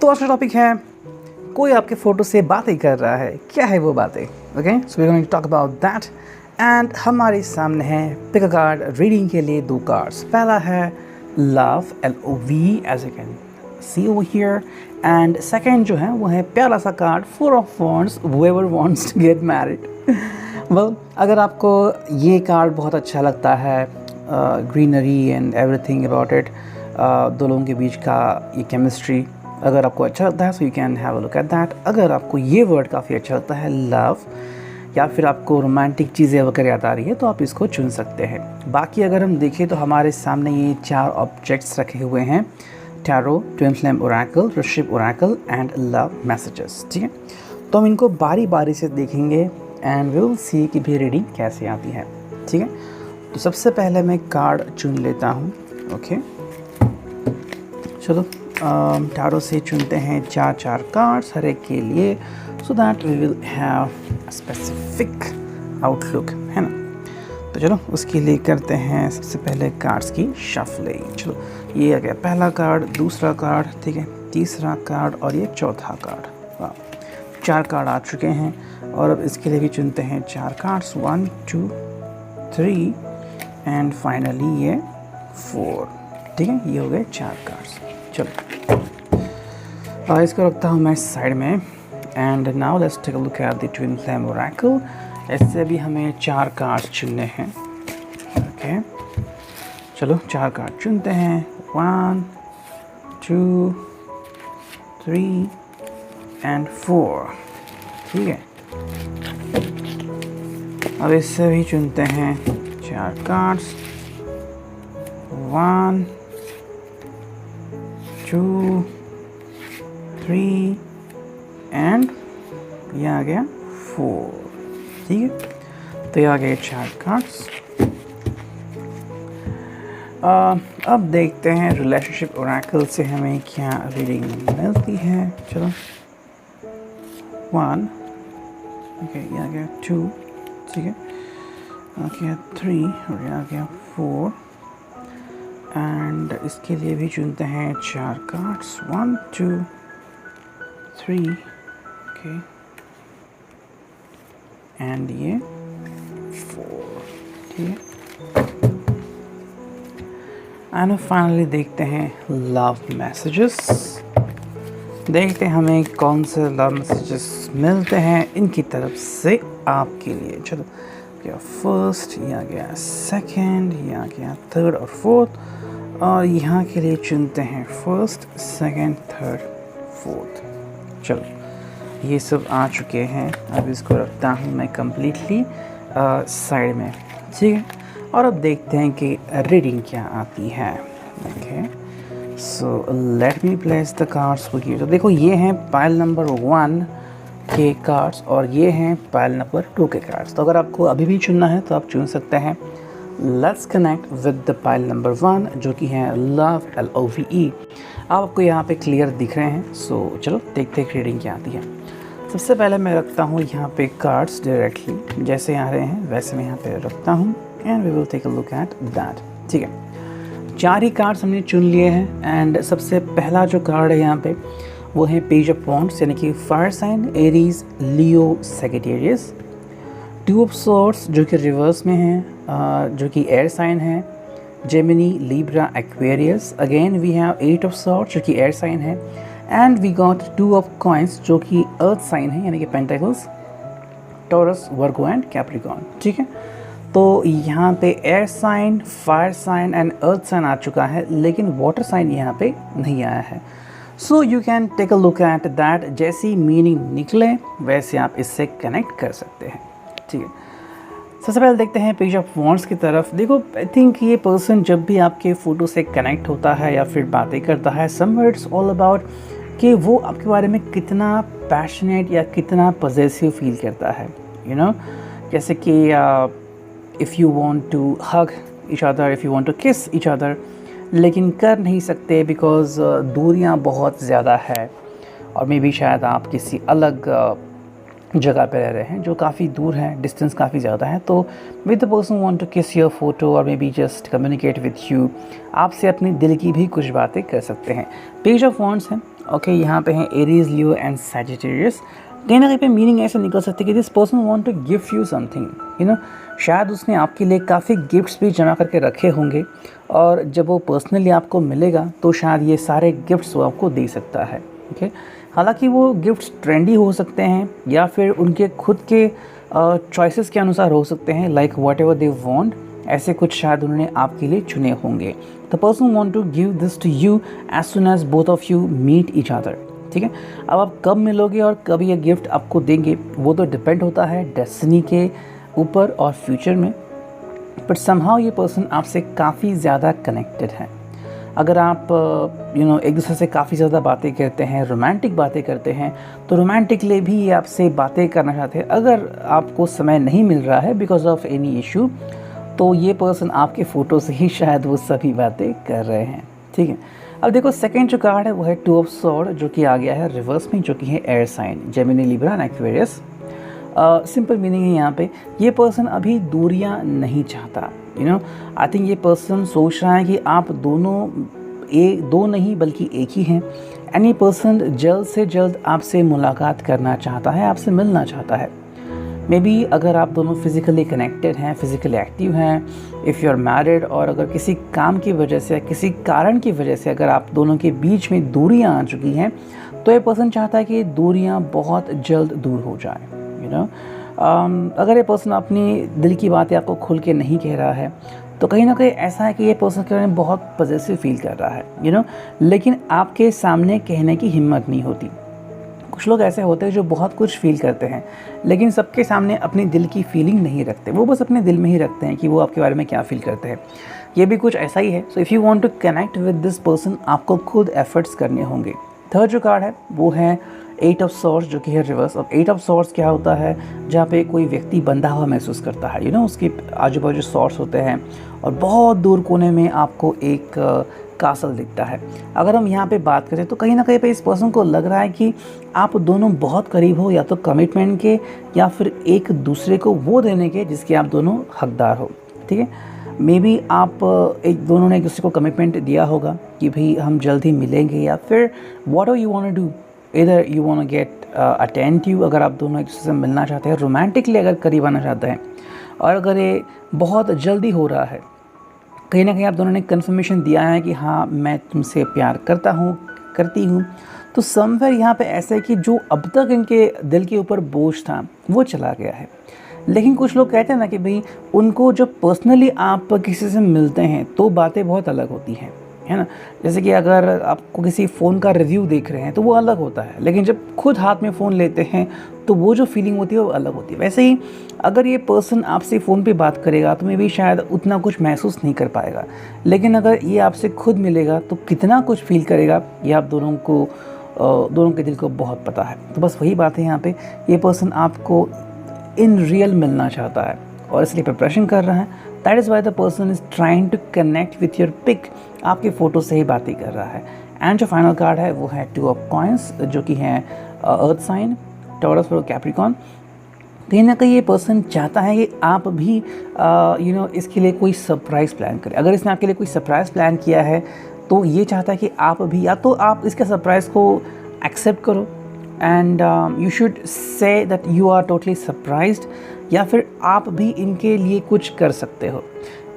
तो आज का टॉपिक है कोई आपके फ़ोटो से बातें कर रहा है, क्या है वो बातें। Okay, so we going to talk about that. And हमारे सामने है पिक अ कार्ड रीडिंग के लिए दो कार्ड्स। पहला है love, LOV, as you can see over here. And second जो है वो है प्यारा सा card, 4 of wands, whoever wants to get married। वेल, अगर आपको ये कार्ड बहुत अच्छा लगता है, greenery and everything about it, दो लोगों के बीच का ये केमिस्ट्री अगर आपको अच्छा लगता है so you can have a look at that. अगर आपको ये वर्ड काफ़ी अच्छा लगता है लव, या फिर आपको रोमांटिक चीज़ें वगैरह याद आ रही है तो आप इसको चुन सकते हैं। बाकी अगर हम देखें तो हमारे सामने ये 4 ऑब्जेक्ट्स रखे हुए हैं, tarot, twin flame Oracle, Rishabh Oracle and love messages. ठीक है, तो हम इनको बारी बारी से देखेंगे एंड वी विल सी कि भी रीडिंग कैसे आती है। ठीक है, तो सबसे पहले मैं कार्ड चुन लेता हूँ। ओके, चलो टैरो से चुनते हैं 4 कार्ड्स हर एक के लिए, so that we will have specific outlook, है ना। तो चलो उसके लिए करते हैं सबसे पहले कार्ड्स की शफलिंग। चलो ये आ गया पहला कार्ड, दूसरा कार्ड, ठीक है, तीसरा कार्ड और ये चौथा कार्ड। वाह, 4 कार्ड आ चुके हैं और अब इसके लिए भी चुनते हैं 4 कार्ड्स, 1 2 3 एंड फाइनली ये 4। ठीक है, ये हो गए 4 कार्ड्स। चलो इसको रखता हूँ मैं साइड में। And now let's take a look at the twin flame oracle. इससे भी हमें 4 कार्ड्स चुनने हैं। ओके, चलो 4 कार्ड चुनते हैं, 1 2 3 एंड 4। ठीक है, अब इससे भी चुनते हैं 4 कार्ड्स, 1 2 3 एंड ये आ गया 4। ठीक है, तो ये आ गए 4 कार्ड्स। अब देखते हैं रिलेशनशिप ओरेकल से हमें क्या रीडिंग मिलती है। चलो 1, ओके, ये आ गया 2, ठीक है, आ गया 3 और ये आ गया 4 एंड इसके लिए भी चुनते हैं 4 कार्ड्स, 1 2 3, ओके, एंड ये 4। ठीक है, एंड फाइनली देखते हैं लव मैसेजेस। देखते हैं हमें कौन से लव मैसेजेस मिलते हैं इनकी तरफ से आपके लिए। चलो गया फर्स्ट, ये आ गया सेकंड, ये आ गया थर्ड और फोर्थ, और यहाँ के लिए चुनते हैं फर्स्ट, सेकंड, थर्ड, फोर्थ। चलो ये सब आ चुके हैं। अब इसको रखता हूँ मैं कम्प्लीटली साइड में। ठीक है, और अब देखते हैं कि रीडिंग क्या आती है। Okay, so let me place the cards for you. तो देखो ये हैं पाइल नंबर 1 के कार्ड्स और ये हैं पाइल नंबर 2 के कार्ड्स। तो अगर आपको अभी भी चुनना है तो आप चुन सकते हैं। Let's connect with the pile number 1 जो कि है लव, LOVE। आपको यहाँ पे क्लियर दिख रहे हैं। सो चलो देखते हैं रीडिंग क्या आती है। सबसे पहले मैं रखता हूँ यहाँ पे कार्ड्स डायरेक्टली, जैसे आ रहे हैं वैसे मैं यहाँ पे रखता हूँ and we will take a look at that. ठीक है, 4 ही कार्ड्स हमने चुन लिए हैं एंड सबसे पहला जो कार्ड है यहाँ पे वो है पेज ऑफ वॉन्ड्स, यानी कि fire sign, Aries, Leo, Sagittarius. 2 of swords जो कि रिवर्स में है, जो कि एयर साइन है, Gemini, Libra, Aquarius. Again we have 8 of swords जो कि एयर साइन है, and we got 2 of coins जो कि अर्थ साइन है, यानी कि pentacles, Taurus, Virgo and Capricorn. ठीक है, तो यहाँ पे air sign, fire sign and earth sign आ चुका है, लेकिन वाटर साइन यहाँ पे नहीं आया है। So you can take a look at that. जैसी मीनिंग निकले वैसे आप इससे कनेक्ट कर सकते हैं। ठीक है, सबसे पहले देखते हैं पेज ऑफ वॉन्ड्स की तरफ। देखो, आई थिंक ये पर्सन जब भी आपके फ़ोटो से कनेक्ट होता है या फिर बातें करता है, समवेयर इट्स ऑल अबाउट कि वो आपके बारे में कितना पैशनेट या कितना पॉजेसिव फील करता है। यू नो, जैसे कि if you want to hug each other, if you want to kiss each other, लेकिन कर नहीं सकते बिकॉज़ दूरियां बहुत ज़्यादा है, और मे बी शायद आप किसी अलग जगह पे रह रहे हैं जो काफ़ी दूर है, डिस्टेंस काफ़ी ज़्यादा है। तो with the person want to kiss your photo और maybe just communicate with you, आपसे अपने दिल की भी कुछ बातें कर सकते हैं। पेज ऑफ वॉन्ड्स है ओके, यहाँ पे हैं एरीज, लियो एंड सैजिटेरियस। कहीं ना कहीं पे मीनिंग ऐसे निकल सकती है कि this person want to gift you something, you know, शायद उसने आपके लिए काफ़ी गिफ्ट्स भी जमा करके रखे होंगे और जब वो पर्सनली आपको मिलेगा तो शायद ये सारे गिफ्ट्स वो आपको दे सकता है। ओके, हालांकि वो गिफ्ट्स ट्रेंडी हो सकते हैं या फिर उनके खुद के चॉइसेस के अनुसार हो सकते हैं, like whatever they want, ऐसे कुछ शायद उन्होंने आपके लिए चुने होंगे। The person want to give this to you as soon as both of you meet each other. ठीक है, अब आप कब मिलोगे और कब ये गिफ्ट आपको देंगे वो तो डिपेंड होता है डेस्टिनी के ऊपर और फ्यूचर में, बट समहाउ ये पर्सन आपसे काफ़ी ज़्यादा कनेक्टेड है। अगर आप एक दूसरे से काफ़ी ज़्यादा बातें करते हैं, रोमांटिक बातें करते हैं, तो रोमांटिकली भी ये आपसे बातें करना चाहते हैं। अगर आपको समय नहीं मिल रहा है बिकॉज ऑफ एनी इशू, तो ये पर्सन आपके फ़ोटो से ही शायद वो सभी बातें कर रहे हैं। ठीक है, अब देखो सेकंड जो कार्ड है वो है टू ऑफ सॉर्ड, जो कि आ गया है रिवर्स में, जो कि है air sign, Gemini, Libra and Aquarius. Simple meaning है यहाँ पे, ये पर्सन अभी दूरियाँ नहीं चाहता। आई थिंक ये पर्सन सोच रहा है कि आप दोनों दो नहीं बल्कि एक ही हैं, एंड ये पर्सन जल्द से जल्द आपसे मुलाकात करना चाहता है, आपसे मिलना चाहता है। मे बी अगर आप दोनों फिज़िकली कनेक्टेड हैं, फिज़िकली एक्टिव हैं, इफ़ यू आर मैरिड, और अगर किसी काम की वजह से, किसी कारण की वजह से अगर आप दोनों के बीच में दूरियां आ चुकी हैं, तो ये पर्सन चाहता है कि दूरियां बहुत जल्द दूर हो जाए। अगर ये पर्सन अपनी दिल की बातें आपको खुल के नहीं कह रहा है, तो कहीं ना कहीं ऐसा है कि ये पर्सन के बारे में बहुत पॉजिटिव फील कर रहा है, लेकिन आपके सामने कहने की हिम्मत नहीं होती। कुछ लोग ऐसे होते हैं जो बहुत कुछ फील करते हैं लेकिन सबके सामने अपनी दिल की फीलिंग नहीं रखते, वो बस अपने दिल में ही रखते हैं कि वो आपके बारे में क्या फील करते हैं। ये भी कुछ ऐसा ही है। So if you want to connect with this person, आपको खुद एफर्ट्स करने होंगे। थर्ड जो कार्ड है वो है एट ऑफ सॉर्ड्स, जो कि है रिवर्स। अब एट ऑफ सॉर्ड्स क्या होता है, जहाँ पे कोई व्यक्ति बंधा हुआ महसूस करता है, उसके आजू बाजू सॉर्ड्स होते हैं और बहुत दूर कोने में आपको एक कासल दिखता है। अगर हम यहाँ पे बात करें तो कहीं ना कहीं पे इस पर्सन को लग रहा है कि आप दोनों बहुत करीब हो, या तो कमिटमेंट के या फिर एक दूसरे को वो देने के जिसके आप दोनों हकदार हो। ठीक है, मे बी आप दोनों ने एक दूसरे को कमिटमेंट दिया होगा कि भाई हम जल्द ही मिलेंगे, या फिर what you want to do, इधर you want to get attentive, अगर आप दोनों एक दूसरे से मिलना चाहते हैं, रोमांटिकली अगर करीब आना चाहते हैं, और अगर ये बहुत जल्दी हो रहा है, कहीं ना कहीं आप दोनों ने कन्फर्मेशन दिया है कि हाँ मैं तुमसे प्यार करता हूँ, करती हूँ, तो समवेयर यहाँ पे ऐसा है कि जो अब तक इनके दिल के ऊपर बोझ था वो चला गया है। लेकिन कुछ लोग कहते हैं ना कि भाई उनको जब पर्सनली आप किसी से मिलते हैं तो बातें बहुत अलग होती हैं, है ना। जैसे कि अगर आपको किसी फ़ोन का रिव्यू देख रहे हैं तो वो अलग होता है, लेकिन जब खुद हाथ में फ़ोन लेते हैं तो वो जो फीलिंग होती है वो अलग होती है। वैसे ही अगर ये पर्सन आपसे फ़ोन पे बात करेगा तो मे भी शायद उतना कुछ महसूस नहीं कर पाएगा, लेकिन अगर ये आपसे खुद मिलेगा तो कितना कुछ फील करेगा ये आप दोनों के दिल को बहुत पता है। तो बस वही बात है यहाँ पे, ये पर्सन आपको इन रियल मिलना चाहता है और इसलिए प्रिपरेशन कर रहा है। That is why the person is trying to connect with your pic, आपके फ़ोटो से ही बातें कर रहा है। एंड जो फाइनल कार्ड है वो है टू ऑफ कॉइंस, जो कि है अर्थ साइन, टॉरस और कैप्रिकॉन। कहीं ना कहीं ये पर्सन चाहता है कि आप भी इसके लिए कोई सरप्राइज़ प्लान करें। अगर इसने आपके लिए कोई सरप्राइज़ प्लान किया है तो ये चाहता है कि आप भी या तो आप इसके सरप्राइज़ को एक्सेप्ट करो and you should say that you are totally surprised, या फिर आप भी इनके लिए कुछ कर सकते हो।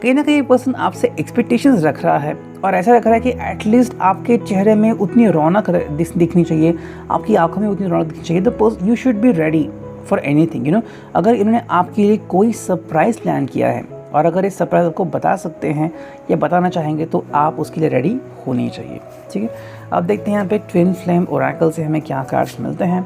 कहीं ना कहीं ये पर्सन आपसे एक्सपेक्टेशंस रख रहा है और ऐसा रख रहा है कि एटलीस्ट आपके चेहरे में उतनी रौनक दिखनी चाहिए, आपकी आंखों में उतनी रौनक दिखनी चाहिए। The you should be ready for anything, अगर इन्होंने आपके लिए कोई सरप्राइज़ प्लान किया है और अगर इस सरप्राइज़ आपको बता सकते हैं या बताना चाहेंगे तो आप उसके लिए रेडी होनी चाहिए। ठीक है, अब देखते हैं यहाँ पे ट्विन फ्लेम ओरेकल से हमें क्या कार्ड्स मिलते हैं।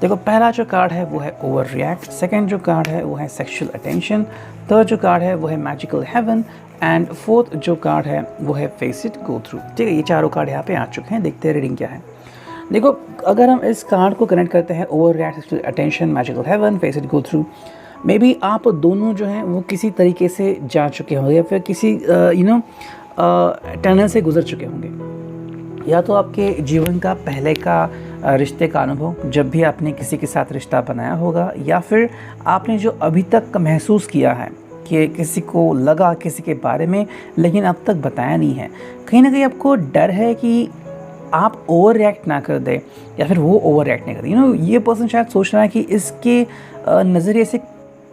देखो, पहला जो कार्ड है वो है ओवर रिएक्ट, सेकेंड जो कार्ड है वो है सेक्शुअल अटेंशन, थर्ड जो कार्ड है वो है मैजिकल हेवन, एंड फोर्थ जो कार्ड है वो है फेस इट गो थ्रू। ठीक है, ये चारों कार्ड यहाँ पे आ चुके हैं। देखते हैं रीडिंग क्या है। देखो, अगर हम इस कार्ड को कनेक्ट करते हैं, over react, sexual attention, magical heaven, face it go through, maybe आप दोनों जो हैं वो किसी तरीके से जा चुके होंगे या फिर किसी टनल से गुजर चुके होंगे, या तो आपके जीवन का पहले का रिश्ते का अनुभव जब भी आपने किसी के साथ रिश्ता बनाया होगा, या फिर आपने जो अभी तक महसूस किया है कि किसी को लगा किसी के बारे में लेकिन अब तक बताया नहीं है। कहीं ना कहीं आपको डर है कि आप ओवर रिएक्ट ना कर दे या फिर वो ओवर रिएक्ट नहीं करे। ये पर्सन शायद सोच रहा है कि इसके नज़रिए से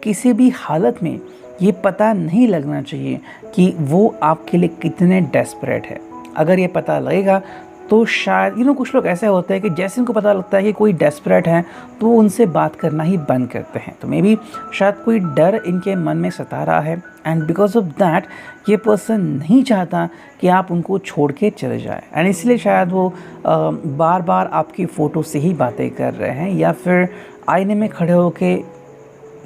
किसी भी हालत में ये पता नहीं लगना चाहिए कि वो आपके लिए कितने डेस्परेट है। अगर ये पता लगेगा तो शायद कुछ लोग ऐसे होते हैं कि जैसे उनको पता लगता है कि कोई डेस्परेट है तो वो उनसे बात करना ही बंद करते हैं। तो मे बी शायद कोई डर इनके मन में सता रहा है एंड बिकॉज ऑफ दैट ये पर्सन नहीं चाहता कि आप उनको छोड़ के चले जाए एंड इसलिए शायद वो बार बार आपकी फ़ोटो से ही बातें कर रहे हैं या फिर आईने में खड़े होके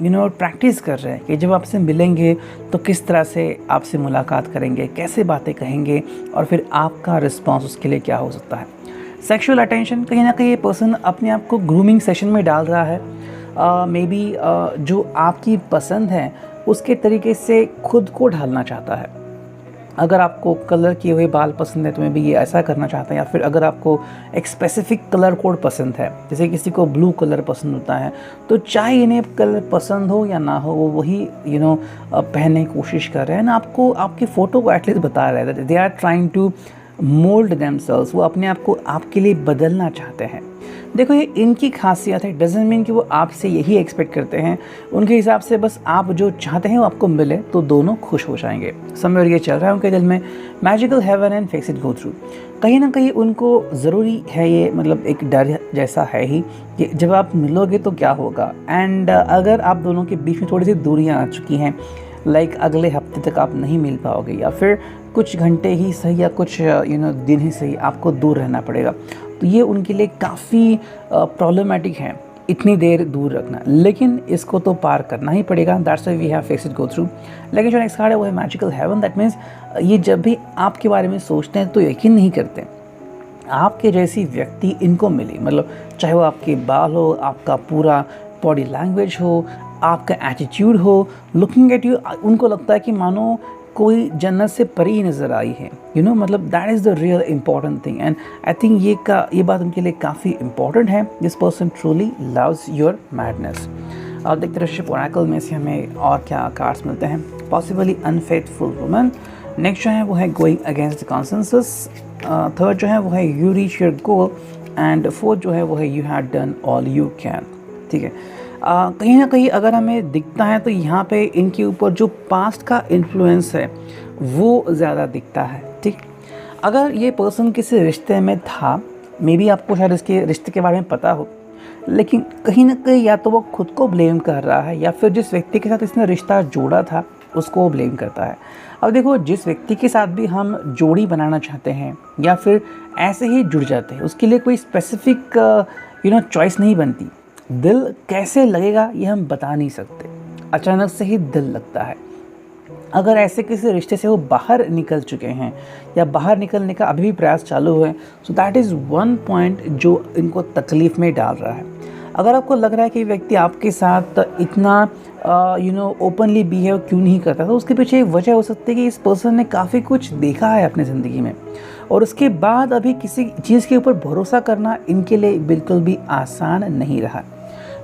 प्रैक्टिस कर रहे हैं कि जब आपसे मिलेंगे तो किस तरह से आपसे मुलाकात करेंगे, कैसे बातें कहेंगे और फिर आपका रिस्पांस उसके लिए क्या हो सकता है। सेक्सुअल अटेंशन कहीं ना कहीं ये पर्सन अपने आप को ग्रूमिंग सेशन में डाल रहा है। मे बी जो आपकी पसंद है उसके तरीके से खुद को ढालना चाहता है। अगर आपको कलर किए हुए बाल पसंद है तो मैं भी ये ऐसा करना चाहता है, या फिर अगर आपको एक स्पेसिफिक कलर कोड पसंद है, जैसे किसी को ब्लू कलर पसंद होता है, तो चाहे इन्हें कलर पसंद हो या ना हो वो वही पहनने की कोशिश कर रहे हैं ना। आपको आपकी फ़ोटो को एटलीस्ट बता रहे हैं they are trying to mould themselves, वो अपने आप को आपके लिए बदलना चाहते हैं। देखो ये इनकी खासियत है, डजंट मीन कि वो आपसे यही एक्सपेक्ट करते हैं। उनके हिसाब से बस आप जो चाहते हैं वो आपको मिले तो दोनों खुश हो जाएंगे। समवेयर ये चल रहा है उनके दिल में, magical heaven and face it go through. कहीं ना कहीं उनको ज़रूरी है ये, मतलब एक डर जैसा है ही कि जब आप मिलोगे तो क्या होगा। एंड अगर आप दोनों के बीच में थोड़ी सी दूरियाँ आ चुकी हैं, लाइक अगले हफ्ते तक आप नहीं मिल पाओगे या फिर कुछ घंटे ही सही या कुछ दिन ही सही आपको दूर रहना पड़ेगा, तो ये उनके लिए काफ़ी प्रॉब्लमेटिक है इतनी देर दूर रखना। लेकिन इसको तो पार करना ही पड़ेगा, that's why we have face it go through. लेकिन जो नेक्स्ट कार्ड है वो है मैजिकल हेवन। दैट मीन्स ये जब भी आपके बारे में सोचते हैं तो यकीन नहीं करते आपके जैसी व्यक्ति इनको मिले, मतलब चाहे वो आपके बाल हो, आपका पूरा बॉडी लैंग्वेज हो, आपका एटीट्यूड हो, लुकिंग एट यू, उनको लगता है कि मानो कोई जन्नत से परी नज़र आई है। मतलब that is the real important thing and I think ये बात उनके लिए काफ़ी इंपॉर्टेंट है। This person truly loves your madness. अब देखते रिलेशनशिप ओरेकल में से हमें और क्या कार्ड्स मिलते हैं। पॉसिबली अनफेथफुल वुमन, नेक्स्ट जो है वो है going against the consensus, third जो है वो है you reach your goal and fourth जो है वो है you had done all you can. ठीक है, कहीं ना कहीं अगर हमें दिखता है तो यहाँ पे इनके ऊपर जो पास्ट का इन्फ्लुएंस है वो ज़्यादा दिखता है। ठीक, अगर ये पर्सन किसी रिश्ते में था, मे बी आपको शायद इसके रिश्ते के बारे में पता हो, लेकिन कहीं ना कहीं या तो वो खुद को ब्लेम कर रहा है या फिर जिस व्यक्ति के साथ इसने रिश्ता जोड़ा था उसको ब्लेम करता है। अब देखो, जिस व्यक्ति के साथ भी हम जोड़ी बनाना चाहते हैं या फिर ऐसे ही जुड़ जाते हैं, उसके लिए कोई स्पेसिफिक चॉइस नहीं बनती। दिल कैसे लगेगा ये हम बता नहीं सकते, अचानक से ही दिल लगता है। अगर ऐसे किसी रिश्ते से वो बाहर निकल चुके हैं या बाहर निकलने का अभी भी प्रयास चालू है, so that is one point जो इनको तकलीफ़ में डाल रहा है। अगर आपको लग रहा है कि व्यक्ति आपके साथ इतना ओपनली बिहेव क्यों नहीं करता, तो उसके पीछे एक वजह हो सकती है कि इस पर्सन ने काफ़ी कुछ देखा है अपनी ज़िंदगी में और उसके बाद अभी किसी चीज़ के ऊपर भरोसा करना इनके लिए बिल्कुल भी आसान नहीं रहा।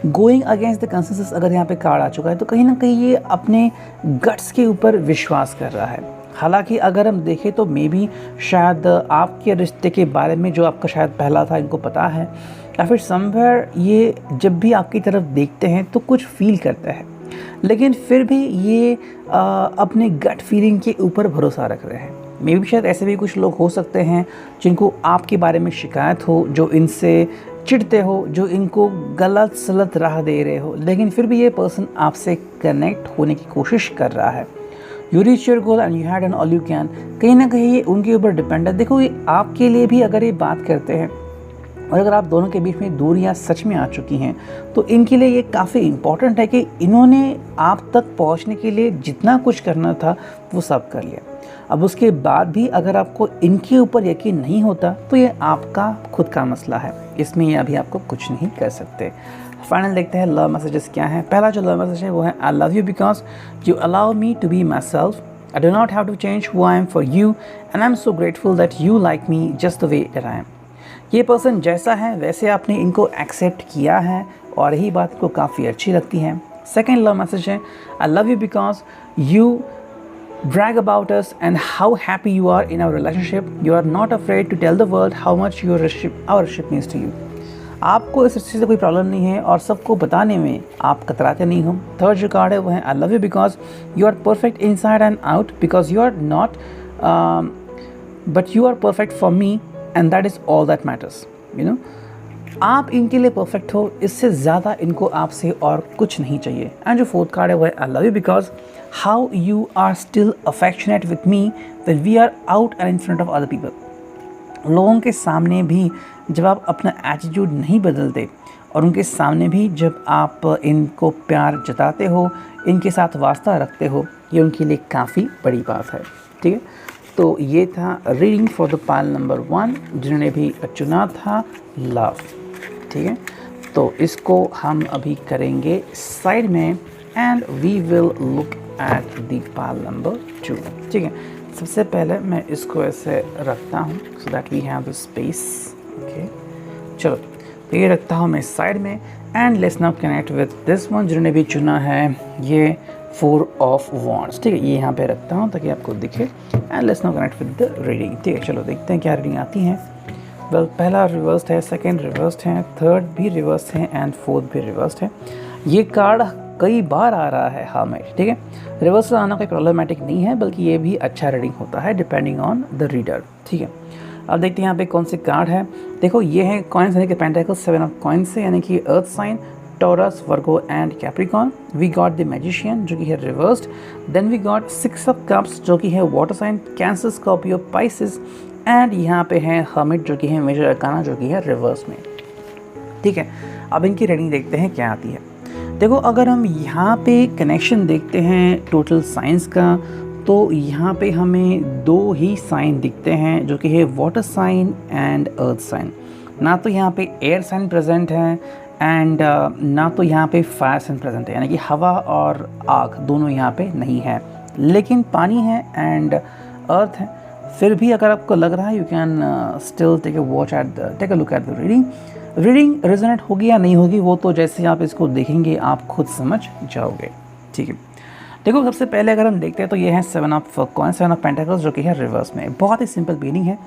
गोइंग अगेंस्ट द कंसेंसस अगर यहाँ पे कार्ड आ चुका है तो कहीं ना कहीं ये अपने गट्स के ऊपर विश्वास कर रहा है। हालांकि अगर हम देखें तो मे बी शायद आपके रिश्ते के बारे में जो आपका शायद पहला था इनको पता है, या फिर समवेयर ये जब भी आपकी तरफ देखते हैं तो कुछ फील करते हैं, लेकिन फिर भी ये अपने गट फीलिंग के ऊपर भरोसा रख रहे हैं। मे बी शायद ऐसे भी कुछ लोग हो सकते हैं जिनको आपके बारे में शिकायत हो, जो इनसे चिढ़ते हो, जो इनको गलत सलत राह दे रहे हो, लेकिन फिर भी ये पर्सन आपसे कनेक्ट होने की कोशिश कर रहा है। You reach your goal and you had done all you can, कहीं ना कहीं ये उनके ऊपर डिपेंड है। देखो, ये आपके लिए भी अगर ये बात करते हैं और अगर आप दोनों के बीच में दूरियां सच में आ चुकी हैं तो इनके लिए ये काफ़ी इम्पॉर्टेंट है कि इन्होंने आप तक पहुंचने के लिए जितना कुछ करना था वो सब कर लिया। अब उसके बाद भी अगर आपको इनके ऊपर यकीन नहीं होता तो ये आपका खुद का मसला है, इसमें ये अभी आपको कुछ नहीं कर सकते। फाइनल देखते हैं लव मैसेजेस क्या हैं। पहला जो लव मैसेज है वो है I love you because you allow me to be myself, I do not have to change who I am for you and I am so grateful that you like me just the way that I am. ये person जैसा है वैसे आपने इनको accept किया है और यही बात को काफ़ी अच्छी लगती है। सेकेंड लव मैसेज है I love you because you brag about us and how happy you are in our relationship. You are not afraid to tell the world how much our relationship means to you. आपको इस चीज़ से कोई problem नहीं है और सबको बताने में आप कतराते नहीं हो. थर्ड जो कार्ड है वो है I love you because you are perfect inside and out, because you are not but you are perfect for me and that is all that matters. You know, आप इनके लिए परफेक्ट हो, इससे ज़्यादा इनको आपसे और कुछ नहीं चाहिए. एंड जो फोर्थ कार्ड है वो है I love you because how you are still affectionate with me when we are out and in front of other people. लोगों के सामने भी जब आप अपना एटीट्यूड नहीं बदलते और उनके सामने भी जब आप इनको प्यार जताते हो, इनके साथ वास्ता रखते हो, ये उनके लिए काफ़ी बड़ी बात है. ठीक है, तो ये था reading for the pile number 1 जिन्होंने भी चुना था लव. ठीक है, तो इसको हम अभी करेंगे साइड में and we will look at the pile number 2. ठीक है, सबसे पहले मैं इसको ऐसे रखता हूँ so that we have the space. Okay, चलो तो ये रखता हूँ मैं साइड में and let's now connect with this one जिन्होंने भी चुना है ये 4 ऑफ वॉन्ड्स. ठीक है, ये यहाँ पे रखता हूँ ताकि आपको दिखे and let's now connect with the reading. ठीक है, चलो देखते हैं क्या रीडिंग आती है. वेल, पहला रिवर्स्ड है, सेकंड रिवर्स्ड है, थर्ड भी रिवर्स्ड है एंड फोर्थ भी रिवर्स्ड है. ये कार्ड कई बार आ रहा है हर्मिट. ठीक है, रिवर्स आना कोई प्रॉब्लमेटिक नहीं है, बल्कि ये भी अच्छा रीडिंग होता है डिपेंडिंग ऑन द रीडर. ठीक है, अब देखते हैं यहाँ पे कौन से कार्ड है. देखो, ये है कॉइन्स यानी कि पेंटाकल, 7 ऑफ कॉइन्स से यानी कि earth sign, Taurus, Virgo and Capricorn. We got the magician जो कि है reversed. Then we got 6 of cups जो कि है water sign, Cancer, Scorpio, Pisces and यहाँ पे है हर्मिट जो कि है मेजर अरकाना जो कि है रिवर्स में. ठीक है, अब इनकी रीडिंग देखते हैं क्या आती है. देखो, अगर हम यहाँ पे कनेक्शन देखते हैं टोटल साइंस का, तो यहाँ पे हमें 2 ही साइन दिखते हैं जो कि है water sign and earth sign. ना तो यहाँ पे एयर साइन प्रेजेंट है एंड ना तो यहाँ पे फायर साइन प्रेजेंट है, यानी कि हवा और आग दोनों यहाँ पे नहीं है, लेकिन पानी है एंड अर्थ है. फिर भी अगर आपको लग रहा है you can still take a look at the reading. Reading resonate होगी या नहीं होगी वो तो जैसे आप इसको देखेंगे आप खुद समझ जाओगे. ठीक है, देखो सबसे पहले अगर हम देखते हैं तो ये है 7 ऑफ कॉइन्स, 7 ऑफ पेंटाकल्स जो कि है रिवर्स में. बहुत ही सिंपल मीनिंग है.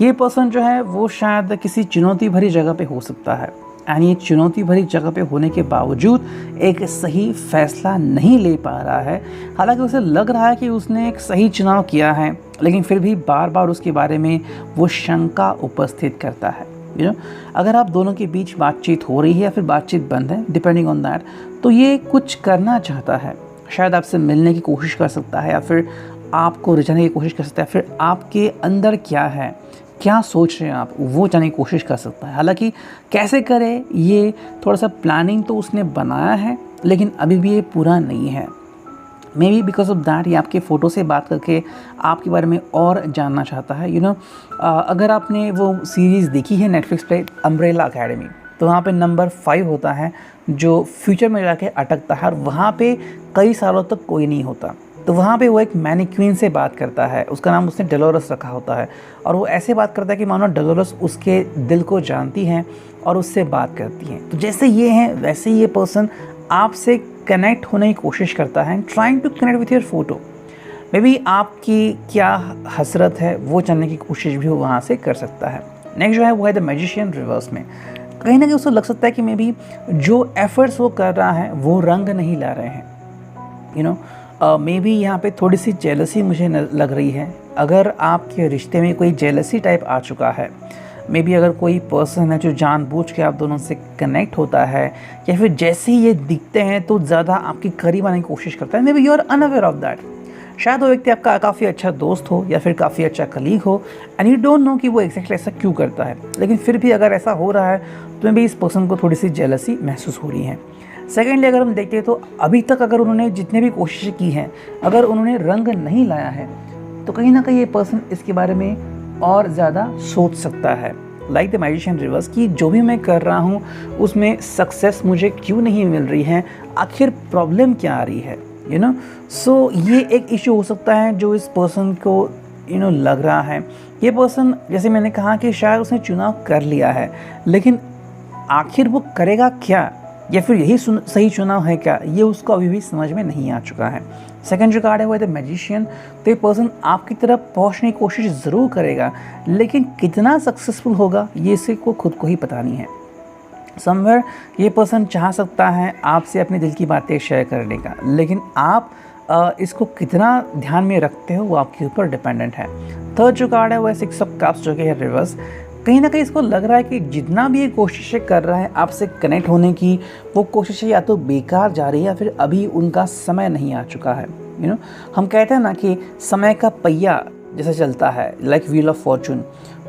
ये पर्सन जो है वो शायद किसी चुनौती भरी जगह पे हो सकता है एंड ये चुनौती भरी जगह पे होने के बावजूद एक सही फैसला नहीं ले पा रहा है. हालांकि उसे लग रहा है कि उसने एक सही चुनाव किया है, लेकिन फिर भी बार बार उसके बारे में वो शंका उपस्थित करता है. यू नो, अगर आप दोनों के बीच बातचीत हो रही है या फिर बातचीत बंद है, डिपेंडिंग ऑन दैट, तो ये कुछ करना चाहता है. शायद आपसे मिलने की कोशिश कर सकता है या फिर आपको रिझाने की कोशिश कर सकता है. फिर आपके अंदर क्या है, क्या सोच रहे हैं आप, वो जानने की कोशिश कर सकता है. हालांकि कैसे करे ये थोड़ा सा प्लानिंग तो उसने बनाया है, लेकिन अभी भी ये पूरा नहीं है. May be because of that ये आपके फ़ोटो से बात करके आपके बारे में और जानना चाहता है. यू नो, अगर आपने वो सीरीज़ देखी है नेटफ्लिक्स पे अम्ब्रेला अकेडमी, तो वहाँ पे नंबर 5 होता है जो फ्यूचर में जाके अटकता है और वहाँ पे कई सालों तक कोई नहीं होता. तो वहाँ पे वो एक मैनिक्वीन से बात करता है, उसका नाम उसने डोलोरस रखा होता है, और वो ऐसे बात करता है कि मानो डोलोरस उसके दिल को जानती हैं और उससे बात करती हैं. तो जैसे ये हैं वैसे ये पर्सन आपसे कनेक्ट होने की कोशिश करता है, trying to connect with your photo. Maybe आपकी क्या हसरत है वो जानने की कोशिश भी वो वहाँ से कर सकता है. नेक्स्ट जो है वो है द मैजिशियन रिवर्स में. कहीं ना कहीं उसको लग सकता है कि मे बी जो एफर्ट्स वो कर रहा है वो रंग नहीं ला रहे हैं. यू नो, मे बी यहाँ पे थोड़ी सी जेलसी मुझे लग रही है. अगर आपके रिश्ते में कोई जेलसी टाइप आ चुका है, मे बी अगर कोई पर्सन है जो जानबूझ के आप दोनों से कनेक्ट होता है या फिर जैसे ही ये दिखते हैं तो ज़्यादा आपके करीब आने की कोशिश करता है, maybe you are unaware of that. शायद वो व्यक्ति आपका काफ़ी अच्छा दोस्त हो या फिर काफ़ी अच्छा कलीग हो एंड यू डोंट नो कि वो एक्जैक्टली ऐसा क्यों करता है, लेकिन फिर भी अगर ऐसा हो रहा है तो मे बी इस पर्सन को थोड़ी सी जेलसी महसूस हो रही है. सेकेंडली अगर हम देखते हैं तो अभी तक अगर उन्होंने जितने भी कोशिशें की हैं, अगर उन्होंने रंग नहीं लाया है तो कहीं ना कहीं ये पर्सन इसके बारे में और ज़्यादा सोच सकता है. लाइक द मैजिशियन रिवर्स की जो भी मैं कर रहा हूँ उसमें सक्सेस मुझे क्यों नहीं मिल रही है, आखिर प्रॉब्लम क्या आ रही है. यू नो, सो ये एक इशू हो सकता है जो इस पर्सन को लग रहा है. ये पर्सन जैसे मैंने कहा कि शायद उसने चुनाव कर लिया है, लेकिन आखिर वो करेगा क्या, या फिर यही सही चुनाव है क्या, ये उसको अभी भी समझ में नहीं आ चुका है। सेकंड जो कार्ड है वो है द मैजिशियन। तो ये पर्सन आपकी तरफ पहुंचने की कोशिश ज़रूर करेगा, लेकिन कितना सक्सेसफुल होगा ये इसे को खुद को ही पता नहीं है। समवेयर ये पर्सन चाह सकता है आपसे अपने दिल की बातें शेयर करने का, लेकिन आप इसको कितना ध्यान में रखते हो वो आपके ऊपर डिपेंडेंट है। थर्ड जो कार्ड है वो है सिक्स ऑफ कप्स जो कि है रिवर्स। कहीं ना कहीं इसको लग रहा है कि जितना भी ये कोशिशें कर रहा है आपसे कनेक्ट होने की, वो कोशिशें या तो बेकार जा रही है या फिर अभी उनका समय नहीं आ चुका है। हम कहते हैं ना कि समय का पहिया जैसे चलता है, लाइक व्हील ऑफ फॉर्चून।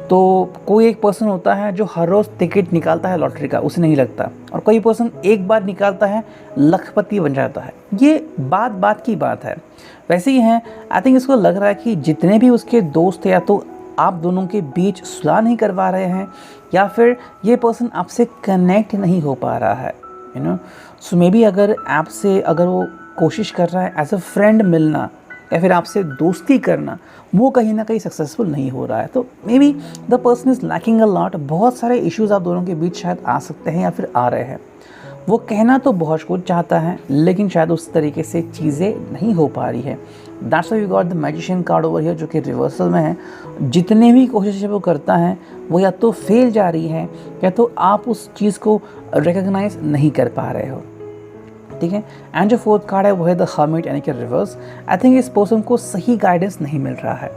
तो कोई एक पर्सन होता है जो हर रोज़ टिकट निकालता है लॉटरी का, उसे नहीं लगता, और कोई पर्सन एक बार निकालता है लखपति बन जाता है। ये बात की बात है। वैसे ही है, आई थिंक इसको लग रहा है कि जितने भी उसके दोस्त या तो आप दोनों के बीच सुलह नहीं करवा रहे हैं, या फिर ये पर्सन आपसे कनेक्ट नहीं हो पा रहा है। सो मे बी अगर आपसे अगर वो कोशिश कर रहा है एज अ फ्रेंड मिलना या फिर आपसे दोस्ती करना, वो कहीं ना कहीं सक्सेसफुल नहीं हो रहा है। तो may be the person is lacking a lot. बहुत सारे इश्यूज़ आप दोनों के बीच शायद आ सकते हैं या फिर आ रहे हैं। वो कहना तो बहुत कुछ चाहता है, लेकिन शायद उस तरीके से चीज़ें नहीं हो पा रही है। That's why we got the magician card over here, जो कि रिवर्सल में है। जितने भी कोशिशें वो करता है वो या तो फेल जा रही है, या तो आप उस चीज़ को रिकग्नाइज नहीं कर पा रहे हो। ठीक है। एंड जो फोर्थ कार्ड है वो है द हर्मिट यानी कि रिवर्स। आई थिंक इस पर्सन को सही गाइडेंस नहीं मिल रहा है।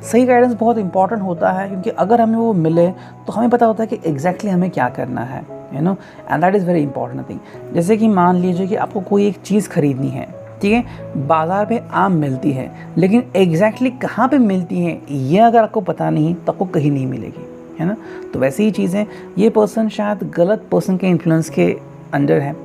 सही गाइडेंस बहुत इंपॉर्टेंट होता है, क्योंकि अगर हमें वो मिले तो हमें पता होता है कि एग्जैक्टली हमें क्या करना है, and that is very important thing. जैसे कि मान लीजिए कि आपको कोई एक चीज़ खरीदनी है, ठीक है, बाज़ार में आम मिलती है, लेकिन एग्जैक्टली कहाँ पे मिलती है ये अगर आपको पता नहीं तो आपको कहीं नहीं मिलेगी, है ना। तो वैसे ही चीज़ें, ये पर्सन शायद गलत पर्सन के इन्फ्लुएंस के अंडर है।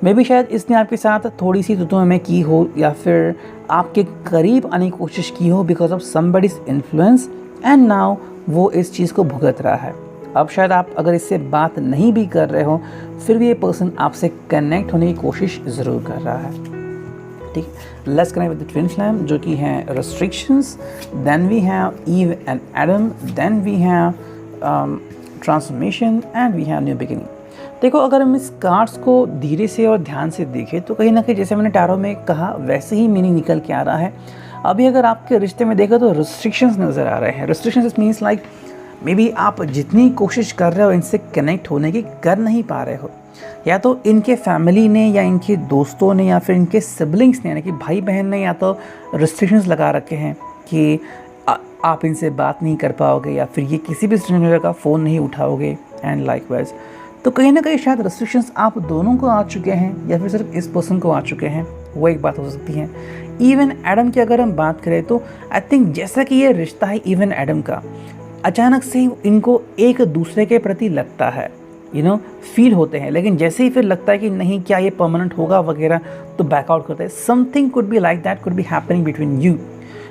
मे बी शायद इसने आपके साथ थोड़ी सी तुतु में की हो, या फिर आपके करीब आने की कोशिश की हो because of somebody's influence, and now वो इस चीज़ को भुगत रहा है। अब शायद आप अगर इससे बात नहीं भी कर रहे हो, फिर भी ये पर्सन आपसे कनेक्ट होने की कोशिश ज़रूर कर रहा है। ठीक, let's connect with the twin flame जो कि है restrictions, then we have Eve and Adam, then we have transformation, and we have new beginning. देखो, अगर हम इस कार्ड्स को धीरे से और ध्यान से देखें तो कहीं ना कहीं जैसे मैंने टैरो में कहा वैसे ही मीनिंग निकल के आ रहा है। अभी अगर आपके रिश्ते में देखो तो रिस्ट्रिक्शंस नज़र आ रहे हैं। Restrictions means like may be आप जितनी कोशिश कर रहे हो इनसे कनेक्ट होने की, कर नहीं पा रहे हो, या तो इनके फैमिली ने या इनके दोस्तों ने या फिर इनके सिबलिंग्स ने यानी कि भाई बहन ने या तो रिस्ट्रिक्शंस लगा रखे हैं कि आप इनसे बात नहीं कर पाओगे, या फिर ये किसी भी स्ट्रेंजर का फ़ोन नहीं उठाओगे, एंड लाइकवाइज। तो कहीं ना कहीं शायद रेस्ट्रिक्शंस आप दोनों को आ चुके हैं, या फिर सिर्फ इस पर्सन को आ चुके हैं, वो एक बात हो सकती है। इवन एडम की अगर हम बात करें तो आई थिंक जैसा कि ये रिश्ता है इवन एडम का, अचानक से इनको एक दूसरे के प्रति लगता है, फील होते हैं, लेकिन जैसे ही फिर लगता है कि नहीं क्या ये परमानेंट होगा वगैरह, तो बैकआउट करते हैं। Something could be like that could be happening between you.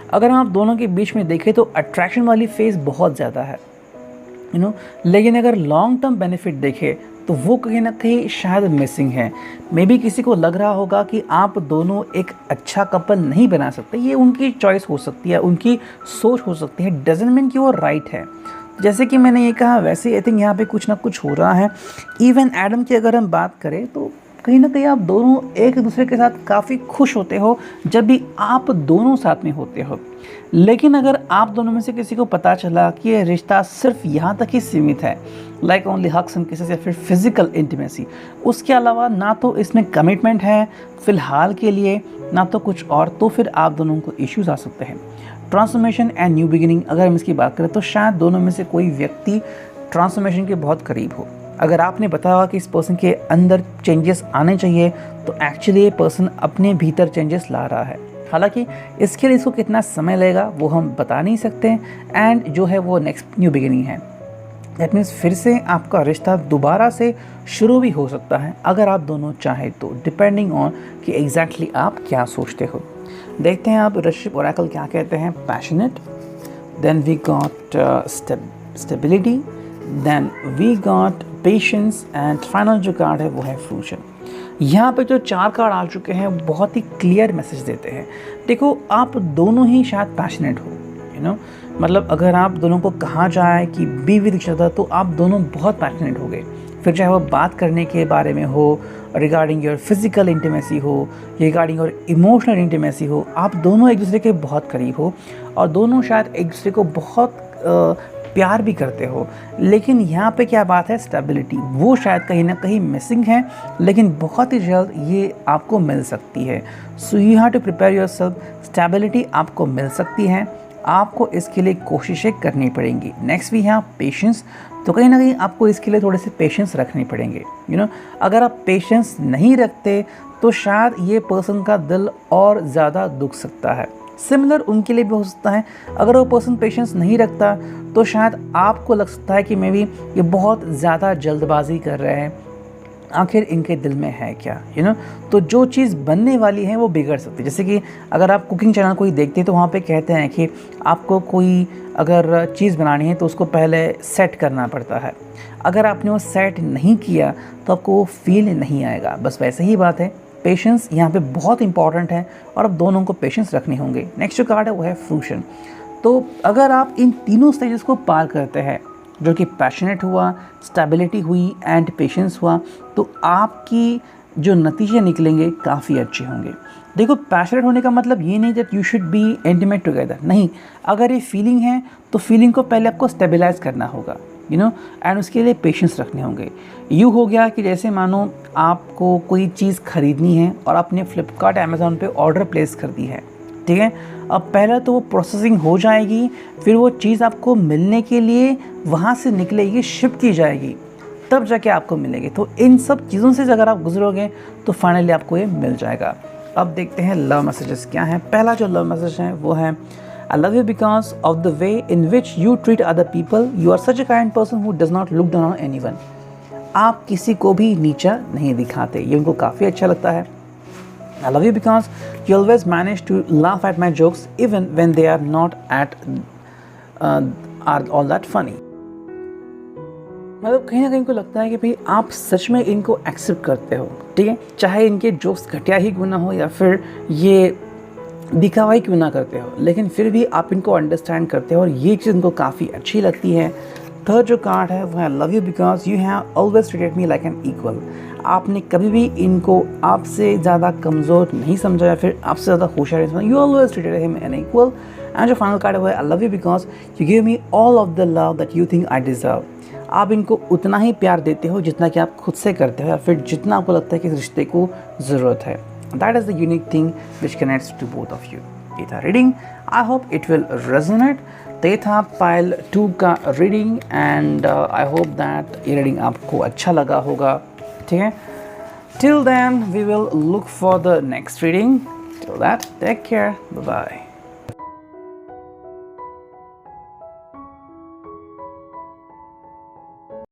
अगर हम आप दोनों के बीच में देखें तो अट्रैक्शन वाली फेज बहुत ज़्यादा है, लेकिन अगर लॉन्ग टर्म बेनिफिट देखें तो वो कहीं ना कहीं शायद मिसिंग है। मे बी किसी को लग रहा होगा कि आप दोनों एक अच्छा कपल नहीं बना सकते, ये उनकी चॉइस हो सकती है, उनकी सोच हो सकती है, डजंट मीन कि वो राइट है। जैसे कि मैंने ये कहा वैसे आई थिंक यहाँ पे कुछ ना कुछ हो रहा है। इवन एडम की अगर हम बात करें तो कहीं ना कहीं आप दोनों एक दूसरे के साथ काफ़ी खुश होते हो जब भी आप दोनों साथ में होते हो, लेकिन अगर आप दोनों में से किसी को पता चला कि ये रिश्ता सिर्फ यहाँ तक ही सीमित है, like only hugs and kisses या फिर फिजिकल इंटीमेसी, उसके अलावा ना तो इसमें कमिटमेंट है फ़िलहाल के लिए, ना तो कुछ और, तो फिर आप दोनों को इश्यूज आ सकते हैं। ट्रांसफॉर्मेशन एंड न्यू बिगिनिंग अगर हम इसकी बात करें तो शायद दोनों में से कोई व्यक्ति ट्रांसफॉर्मेशन के बहुत करीब हो। अगर आपने बताया कि इस पर्सन के अंदर चेंजेस आने चाहिए, तो एक्चुअली ये पर्सन अपने भीतर चेंजेस ला रहा है। हालांकि इसके लिए इसको कितना समय लगेगा वो हम बता नहीं सकते, एंड जो है वो नेक्स्ट न्यू बिगिनिंग है। दैट मीन्स फिर से आपका रिश्ता दोबारा से शुरू भी हो सकता है अगर आप दोनों चाहें तो, डिपेंडिंग ऑन कि एग्जैक्टली आप क्या सोचते हो। देखते हैं आप ऋषभ ओरेकल क्या कहते हैं। Passionate, then we got stability, then we got patience, and final जो कार्ड है वो है फ्रूशन। यहाँ पे जो 4 कार्ड आ चुके हैं बहुत ही क्लियर मैसेज देते हैं। देखो, आप दोनों ही शायद पैशनेट हो, मतलब अगर आप दोनों को कहा जाए कि बी विद ईच अदर, तो आप दोनों बहुत पैशनेट हो गए। फिर चाहे वो बात करने के बारे में हो, रिगार्डिंग योर फिज़िकल इंटीमेसी हो, रिगार्डिंग योर इमोशनल इंटीमेसी हो, आप दोनों एक दूसरे के बहुत करीब हो और दोनों शायद एक दूसरे को बहुत प्यार भी करते हो, लेकिन यहाँ पे क्या बात है, स्टेबिलिटी वो शायद कहीं ना कहीं मिसिंग है, लेकिन बहुत ही जल्द ये आपको मिल सकती है। So you have to prepare yourself, stability आपको मिल सकती है, आपको इसके लिए कोशिशें करनी पड़ेंगी। नेक्स्ट भी है पेशेंस, तो कहीं ना कहीं आपको इसके लिए थोड़े से पेशेंस रखने पड़ेंगे। अगर आप पेशेंस नहीं रखते तो शायद ये पर्सन का दिल और ज़्यादा दुख सकता है। सिमिलर उनके लिए भी हो सकता है, अगर वो पर्सन पेशेंस नहीं रखता तो शायद आपको लग सकता है कि मे बी ये बहुत ज़्यादा जल्दबाजी कर रहे हैं, आखिर इनके दिल में है क्या, तो जो चीज़ बनने वाली है वो बिगड़ सकती है। जैसे कि अगर आप कुकिंग चैनल कोई देखते हैं तो वहाँ पे कहते हैं कि आपको कोई अगर चीज़ बनानी है तो उसको पहले सेट करना पड़ता है, अगर आपने वो सेट नहीं किया तो आपको वो फील नहीं आएगा। बस वैसे ही बात है, पेशेंस यहाँ पे बहुत इंपॉर्टेंट है और अब दोनों को पेशेंस रखने होंगे। नेक्स्ट जो कार्ड है वो है फ्रूशन। तो अगर आप इन तीनों स्टेजेस को पार करते हैं, जो कि पैशनेट हुआ, स्टेबिलिटी हुई एंड पेशेंस हुआ, तो आपकी जो नतीजे निकलेंगे काफ़ी अच्छे होंगे। देखो, पैशनेट होने का मतलब ये नहीं that you should be intimate together, नहीं। अगर ये फीलिंग है तो फीलिंग को पहले आपको स्टेबलाइज करना होगा, एंड उसके लिए पेशेंस रखने होंगे। यूँ हो गया कि जैसे मानो आपको कोई चीज़ ख़रीदनी है और आपने फ्लिपकार्ट अमेज़ॉन पे ऑर्डर प्लेस कर दी है, ठीक है। अब पहले तो वो प्रोसेसिंग हो जाएगी, फिर वो चीज़ आपको मिलने के लिए वहाँ से निकलेगी, शिप की जाएगी, तब जाके आपको मिलेगी। तो इन सब चीज़ों से अगर आप गुजरोगे तो फाइनली आपको ये मिल जाएगा। अब देखते हैं लव मैसेजेस क्या हैं। पहला जो लव मैसेज है वो है, I love you because of the way in which you treat other people. You are such a kind person who does not look down on anyone. आप किसी को भी नीचा नहीं दिखाते, ये उनको काफ़ी अच्छा लगता है। I love you because you always manage to laugh at my jokes even when they are not are all that funny. मतलब कहीं ना कहीं को लगता है कि भाई आप सच में इनको एक्सेप्ट करते हो, ठीक है, चाहे इनके जोक्स घटिया ही क्यों ना हो या फिर ये दिखावा ही क्यों ना करते हो, लेकिन फिर भी आप इनको अंडरस्टैंड करते हो और ये चीज़ इनको काफ़ी अच्छी लगती है। थर्ड जो कार्ड है वो है love you because you have always treated me like an equal. आपने कभी भी इनको आपसे ज़्यादा कमज़ोर नहीं समझा या फिर आपसे ज़्यादा होशियार नहीं समझा। You always treated him an equal. And जो फाइनल कार्ड है वो है I love you because you give me all of the love that you think I deserve. आप इनको उतना ही प्यार देते हो जितना कि आप खुद से करते हो या फिर जितना आपको लगता है कि इस रिश्ते को ज़रूरत है। That is the unique thing which connects to both of you. ये था reading, I hope it will resonate. तो ये था पाइल 2 का reading and I hope that ये रीडिंग आपको अच्छा लगा होगा, ठीक है। Till then we will look for the next reading. Till that take care, bye bye.